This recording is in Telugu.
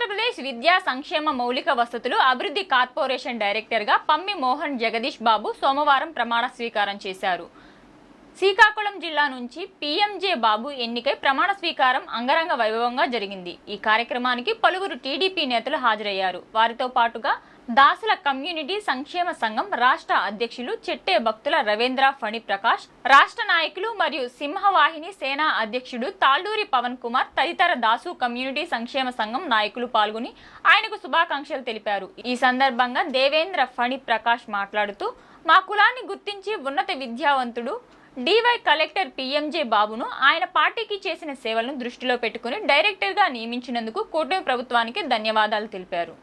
ఆంధ్రప్రదేశ్ విద్యా సంక్షేమ మౌలిక వసతులు అభివృద్ధి కార్పొరేషన్ డైరెక్టర్గా పమ్మి మోహన్ జగదీష్ బాబు సోమవారం ప్రమాణ స్వీకారం చేశారు. శ్రీకాకుళం జిల్లా నుంచి పీఎంజే బాబు ఎన్నికై ప్రమాణ స్వీకారం అంగరంగ వైభవంగా జరిగింది. ఈ కార్యక్రమానికి పలువురు టీడీపీ నేతలు హాజరయ్యారు. వారితో పాటుగా దాసుల కమ్యూనిటీ సంక్షేమ సంఘం రాష్ట్ర అధ్యక్షులు చెట్టే భక్తుల రవీంద్ర ఫణి ప్రకాష్, రాష్ట్ర నాయకులు మరియు సింహవాహిని సేనా అధ్యక్షుడు తాళ్లూరి పవన్ కుమార్ తదితర దాసు కమ్యూనిటీ సంక్షేమ సంఘం నాయకులు పాల్గొని ఆయనకు శుభాకాంక్షలు తెలిపారు. ఈ సందర్భంగా దేవేంద్ర ఫణి ప్రకాష్ మాట్లాడుతూ, మా కులాన్ని గుర్తించి ఉన్నత విద్యావంతుడు డివై కలెక్టర్ పీఎంజే బాబును ఆయన పార్టీకి చేసిన సేవలను దృష్టిలో పెట్టుకుని డైరెక్టర్గా నియమించినందుకు కూటమి ప్రభుత్వానికి ధన్యవాదాలు తెలిపారు.